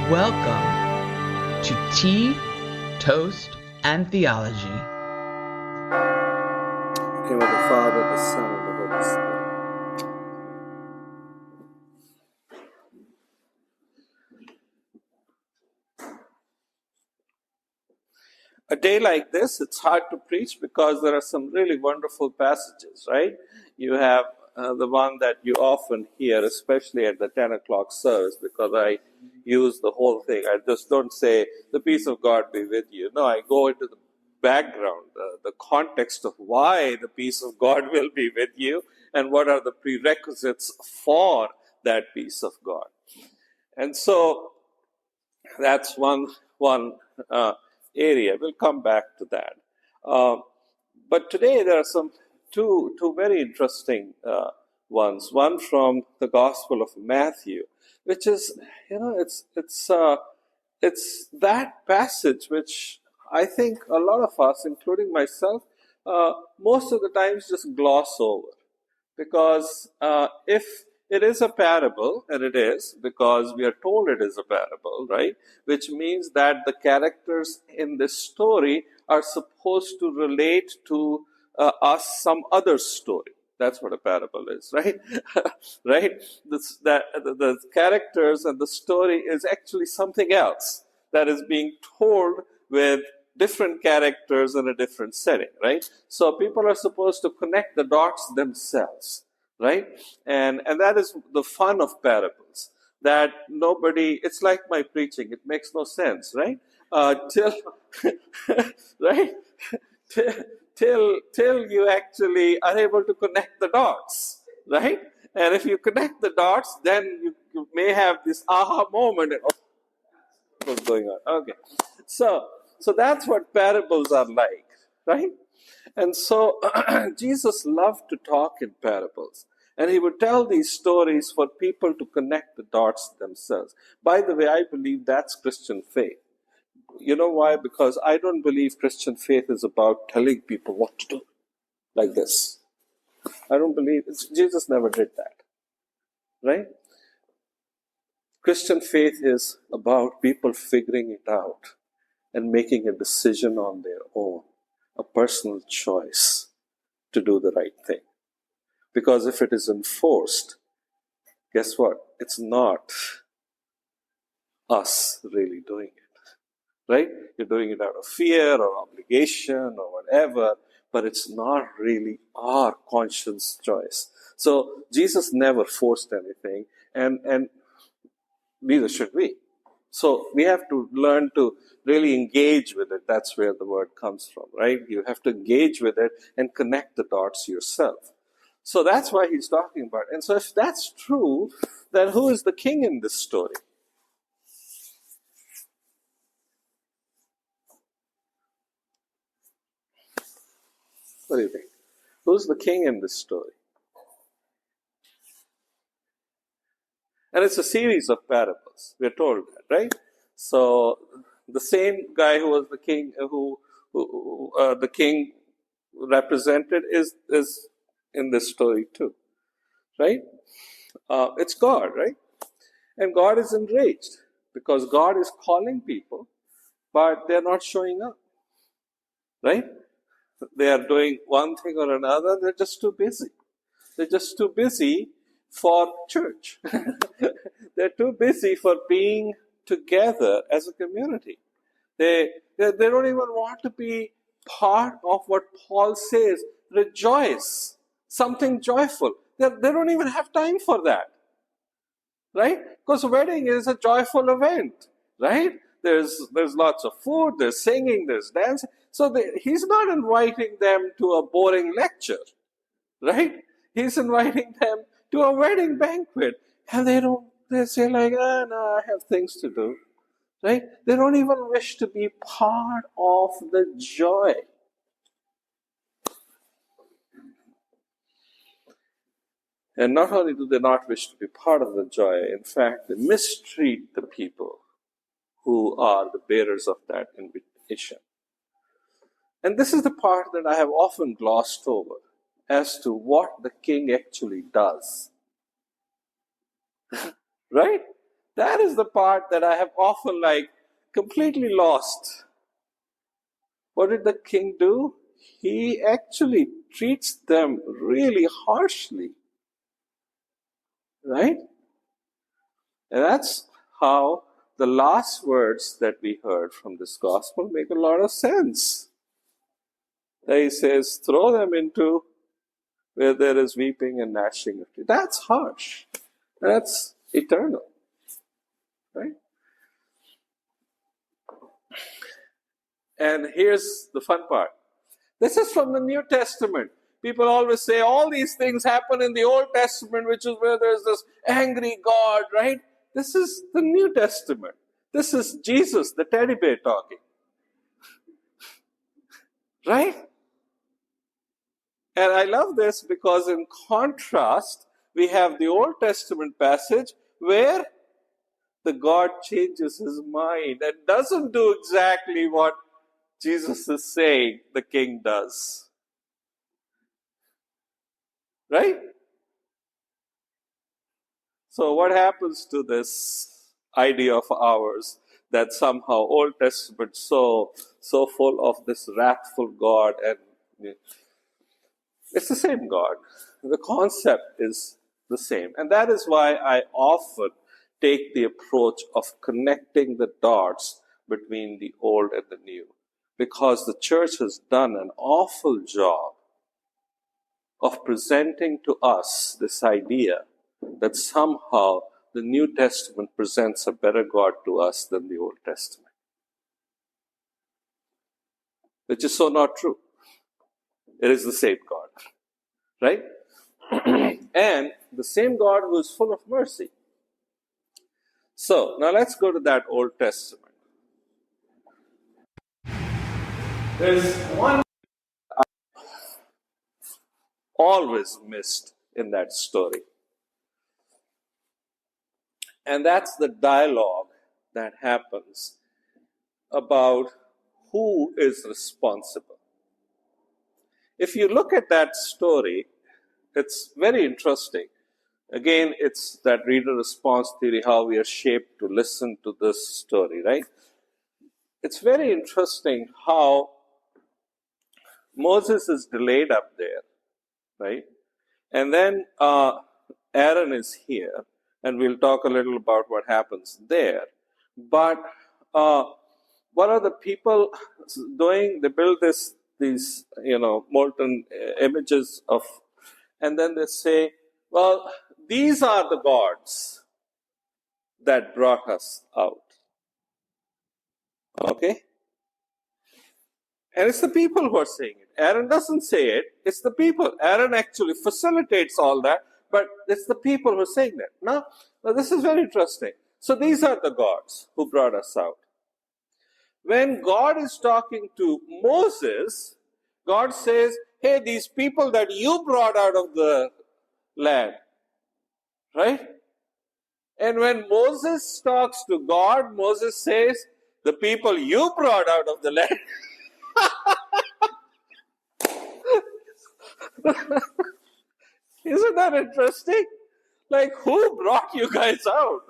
Welcome to Tea, Toast, and Theology. In the name of the Father, the Son, and the Holy Spirit. A day like this, it's hard to preach because there are some really wonderful passages, right? You have the one that you often hear, especially at the 10 o'clock service, because I use the whole thing. I just don't say, the peace of God be with you. No, I go into the background, the context of why the peace of God will be with you and what are the prerequisites for that peace of God. And so that's one area. We'll come back to that. But today there are two very interesting ones. One from the Gospel of Matthew, which is, it's that passage which I think a lot of us, including myself, most of the times just gloss over. Because if it is a parable, and it is, because we are told it is a parable, right? Which means that the characters in this story are supposed to relate to us some other story. That's what a parable is, right? Right? The characters and the story is actually something else that is being told with different characters in a different setting, right? So people are supposed to connect the dots themselves, right? And that is the fun of parables. That nobody, it's like my preaching, it makes no sense, right? Right? Till you actually are able to connect the dots, right? And if you connect the dots, then you may have this aha moment. What's going on? Okay. So that's what parables are like, right? And so Jesus loved to talk in parables. And he would tell these stories for people to connect the dots themselves. By the way, I believe that's Christian faith. You know why? Because I don't believe Christian faith is about telling people what to do, like this. I don't believe Jesus never did that, right? Christian faith is about people figuring it out and making a decision on their own, a personal choice to do the right thing. Because if it is enforced, guess what? It's not us really doing it, right? You're doing it out of fear or obligation or whatever, but it's not really our conscious choice. So Jesus never forced anything, and neither should we. So we have to learn to really engage with it. That's where the word comes from, right? You have to engage with it and connect the dots yourself. So that's why he's talking about it. And so if that's true, then who is the king in this story? What do you think? Who's the king in this story? And it's a series of parables. We're told that, right? So the same guy who was the king, who the king represented, is in this story too, right? It's God, right? And God is enraged because God is calling people, but they're not showing up, right? They are doing one thing or another. They're just too busy. They're just too busy for church. They're too busy for being together as a community. They don't even want to be part of what Paul says, rejoice, something joyful. They don't even have time for that, right? Because a wedding is a joyful event, right? There's lots of food, there's singing, there's dancing. So he's not inviting them to a boring lecture, right? He's inviting them to a wedding banquet. And they say like, no, I have things to do, right? They don't even wish to be part of the joy. And not only do they not wish to be part of the joy, in fact, they mistreat the people who are the bearers of that invitation. And this is the part that I have often glossed over as to what the king actually does. Right? That is the part that I have often completely lost. What did the king do? He actually treats them really harshly. Right? And that's how the last words that we heard from this gospel make a lot of sense. He says, throw them into where there is weeping and gnashing of teeth. That's harsh. That's eternal. Right? And here's the fun part. This is from the New Testament. People always say all these things happen in the Old Testament, which is where there's this angry God, right? This is the New Testament. This is Jesus, the teddy bear talking. Right? And I love this because in contrast, we have the Old Testament passage where the God changes his mind and doesn't do exactly what Jesus is saying the king does. Right? So what happens to this idea of ours that somehow Old Testament so full of this wrathful God, and it's the same God. The concept is the same. And that is why I often take the approach of connecting the dots between the old and the new. Because the church has done an awful job of presenting to us this idea that somehow the New Testament presents a better God to us than the Old Testament. Which is so not true. It is the same God. Right? And the same God who is full of mercy. So, now let's go to that Old Testament. There's one always missed in that story. And that's the dialogue that happens about who is responsible. If you look at that story, it's very interesting. Again, it's that reader response theory, how we are shaped to listen to this story, right? It's very interesting how Moses is delayed up there, right? And then Aaron is here, and we'll talk a little about what happens there. But what are the people doing? They build these molten images of, and then they say, well, these are the gods that brought us out. Okay? And it's the people who are saying it. Aaron doesn't say it, it's the people. Aaron actually facilitates all that, but it's the people who are saying that. Now this is very interesting. So these are the gods who brought us out. When God is talking to Moses, God says, hey, these people that you brought out of the land, right? And when Moses talks to God, Moses says, the people you brought out of the land. Isn't that interesting? Like, who brought you guys out?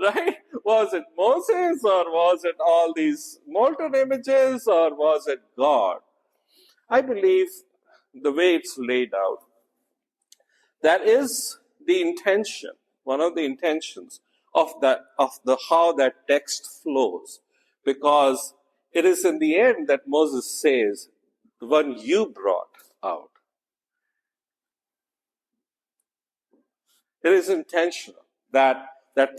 Right? Was it Moses, or was it all these molten images, or was it God? I believe the way it's laid out, that is the intention, one of the intentions of how that text flows. Because it is in the end that Moses says, the one you brought out. It is intentional. That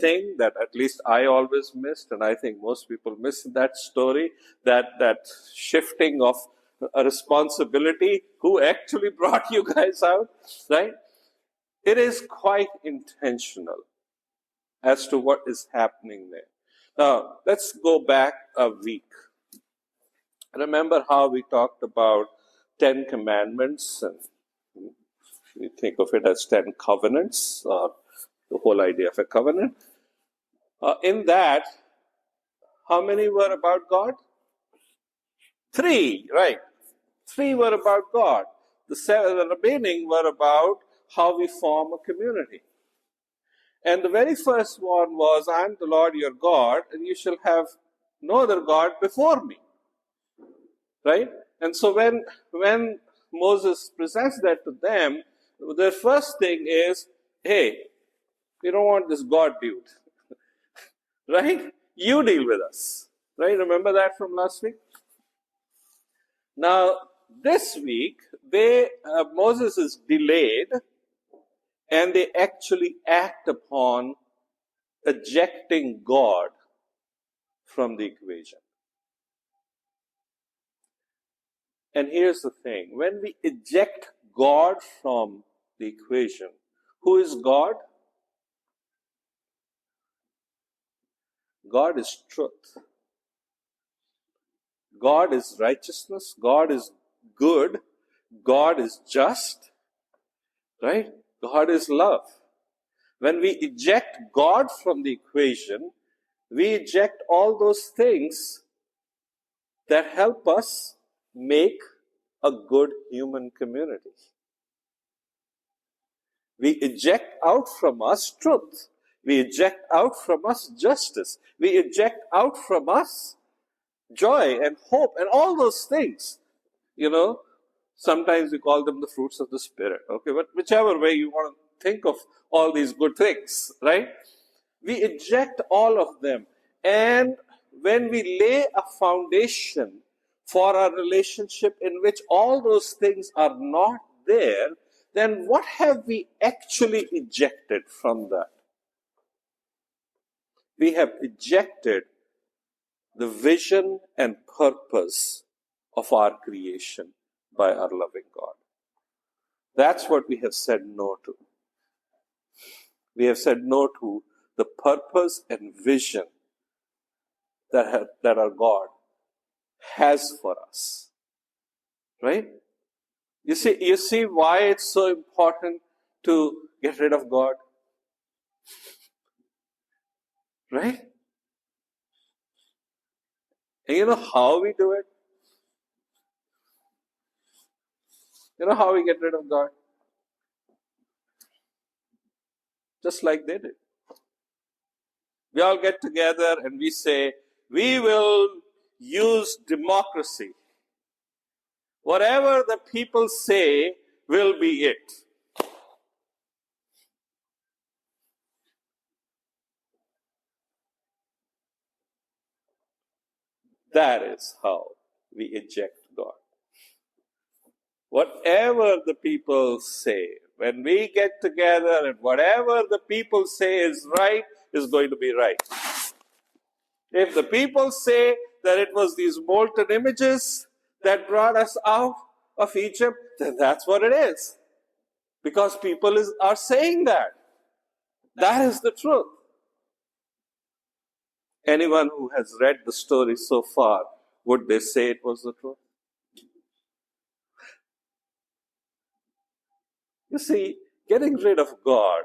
thing that at least I always missed, and I think most people miss in that story, that shifting of a responsibility, who actually brought you guys out, right? It is quite intentional as to what is happening there. Now, let's go back a week. Remember how we talked about 10 commandments, and we think of it as 10 covenants, or the whole idea of a covenant. In that, how many were about God? 3, right? 3 were about God. The remaining were about how we form a community. And the very first one was, I am the Lord your God, and you shall have no other God before me. Right? And so when Moses presents that to them, their first thing is, hey, we don't want this God dude. Right? You deal with us. Right? Remember that from last week? Now, this week, Moses is delayed, and they actually act upon ejecting God from the equation. And here's the thing. When we eject God from the equation, who is God? God is truth. God is righteousness. God is good. God is just. Right? God is love. When we eject God from the equation, we eject all those things that help us make a good human community. We eject out from us truth. We eject out from us justice. We eject out from us joy and hope and all those things. Sometimes we call them the fruits of the Spirit. Okay, but whichever way you want to think of all these good things, right? We eject all of them. And when we lay a foundation for a relationship in which all those things are not there, then what have we actually ejected from that? We have ejected the vision and purpose of our creation by our loving God. That's what we have said no to. We have said no to the purpose and vision that our God has for us. Right? You see why it's so important to get rid of God? Right? And you know how we do it? You know how we get rid of God? Just like they did. We all get together and we say, we will use democracy. Whatever the people say will be it. That is how we eject God. Whatever the people say, when we get together and whatever the people say is right, is going to be right. If the people say that it was these molten images that brought us out of Egypt, then that's what it is. Because people are saying that. That is the truth. Anyone who has read the story so far, would they say it was the truth? You see, getting rid of God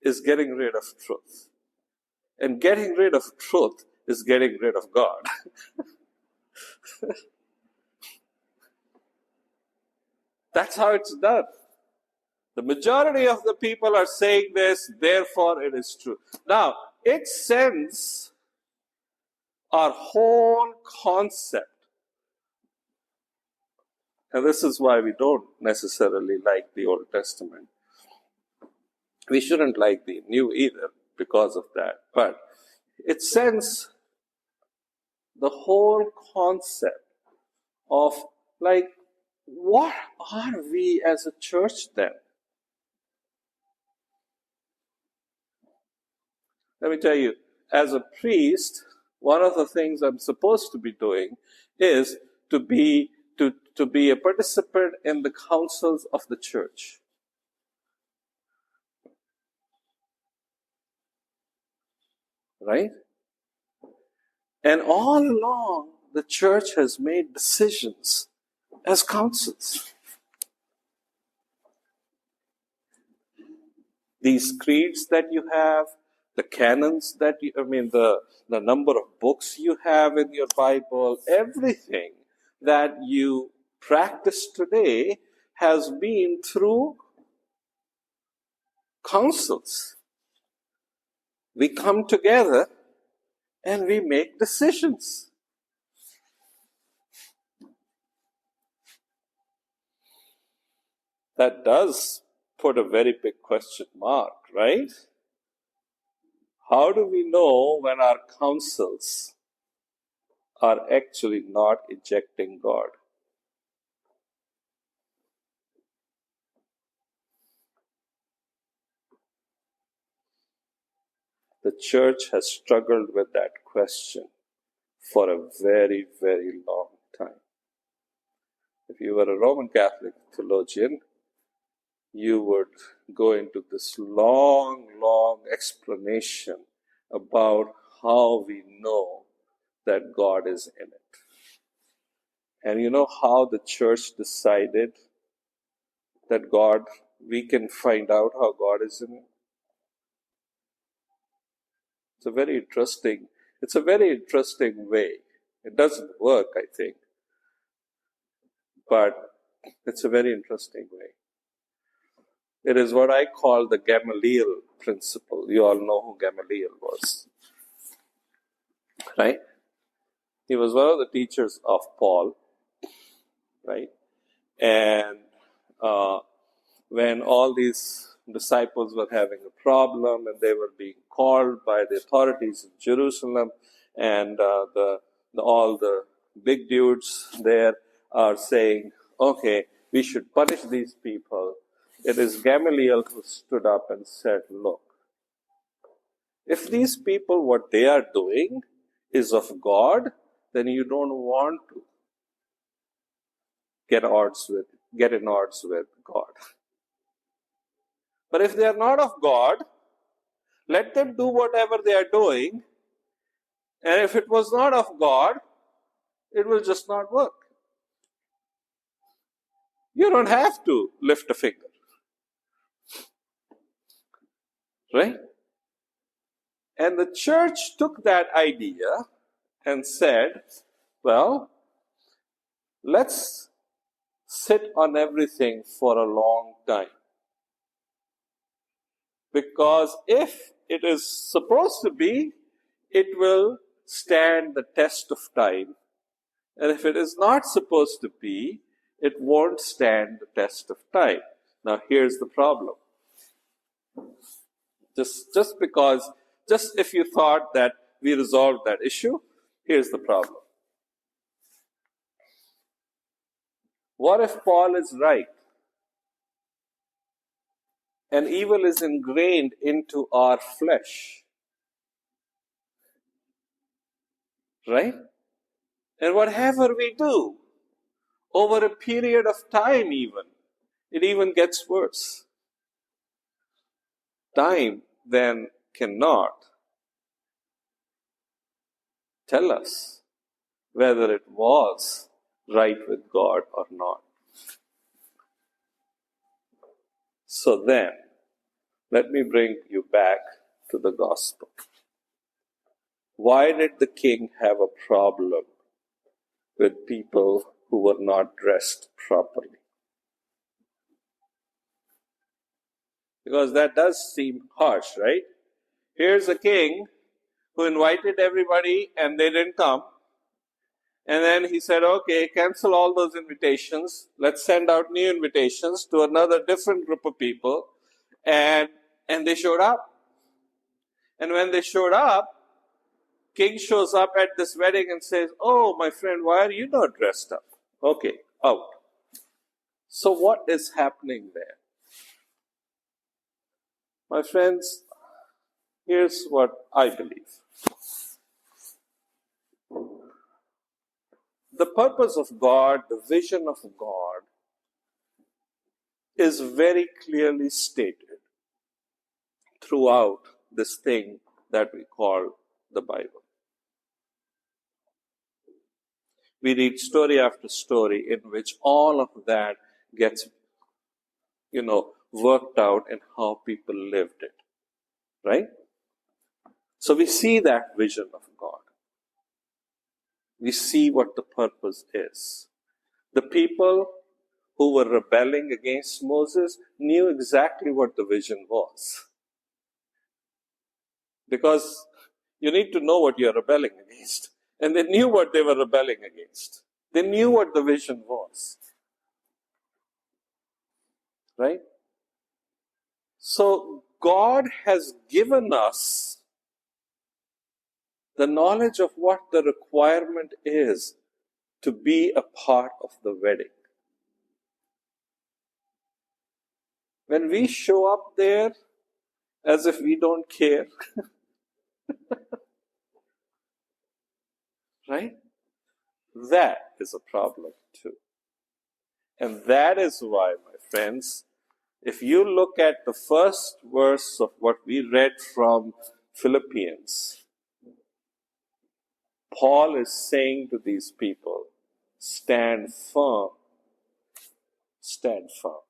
is getting rid of truth. And getting rid of truth is getting rid of God. That's how it's done. The majority of the people are saying this, therefore it is true. Now, it sends our whole concept. And this is why we don't necessarily like the Old Testament. We shouldn't like the New either because of that. But it sends the whole concept of, like, what are we as a church then? Let me tell you, as a priest, one of the things I'm supposed to be doing is to be a participant in the councils of the church. Right? And all along, the church has made decisions as councils. These creeds that you have, the canons that the number of books you have in your Bible, everything that you practice today has been through councils. we come together and we make decisions. That does put a very big question mark, right? How do we know when our counsels are actually not ejecting God? The church has struggled with that question for a very, very long time. If you were a Roman Catholic theologian, you would go into this long, long explanation about how we know that God is in it. And you know how the church decided that we can find out how God is in it? It's a very interesting way. It doesn't work, I think, but it's a very interesting way. It is what I call the Gamaliel principle. You all know who Gamaliel was, right? He was one of the teachers of Paul, right? And when all these disciples were having a problem and they were being called by the authorities in Jerusalem, and all the big dudes there are saying, okay, we should punish these people. It is Gamaliel who stood up and said, look, if these people, what they are doing is of God, then you don't want to get in odds with God. But if they are not of God, let them do whatever they are doing, and if it was not of God, it will just not work. You don't have to lift a finger. Right? And the church took that idea and said, well, let's sit on everything for a long time. Because if it is supposed to be, it will stand the test of time. And if it is not supposed to be, it won't stand the test of time. Now here's the problem. Just if you thought that we resolved that issue, here's the problem. What if Paul is right? And evil is ingrained into our flesh. Right? And whatever we do, over a period of time it even gets worse. Time then cannot tell us whether it was right with God or not. So then, let me bring you back to the gospel. Why did the king have a problem with people who were not dressed properly? Because that does seem harsh, right? Here's a king who invited everybody and they didn't come. And then he said, okay, cancel all those invitations. Let's send out new invitations to another different group of people. And they showed up. And when they showed up, king shows up at this wedding and says, oh, my friend, why are you not dressed up? Okay, out. So what is happening there? My friends, here's what I believe. The purpose of God, the vision of God, is very clearly stated throughout this thing that we call the Bible. We read story after story in which all of that gets, worked out in how people lived it. Right? So we see that vision of God. We see what the purpose is. The people who were rebelling against Moses knew exactly what the vision was. Because you need to know what you're rebelling against. And they knew what they were rebelling against. They knew what the vision was. Right? So God has given us the knowledge of what the requirement is to be a part of the wedding. When we show up there as if we don't care, right? That is a problem too. And that is why, my friends, if you look at the first verse of what we read from Philippians, Paul is saying to these people, stand firm, stand firm.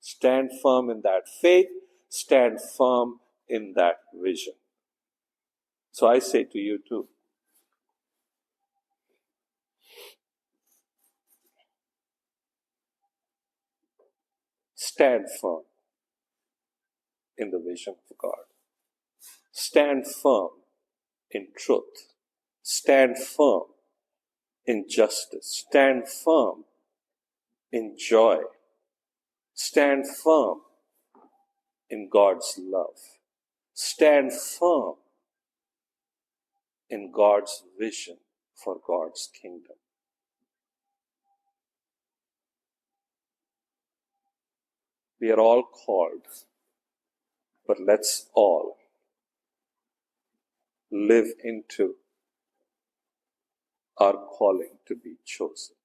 Stand firm in that faith, stand firm in that vision. So I say to you too, stand firm in the vision of God. Stand firm in truth. Stand firm in justice. Stand firm in joy. Stand firm in God's love. Stand firm in God's vision for God's kingdom. We are all called, but let's all live into our calling to be chosen.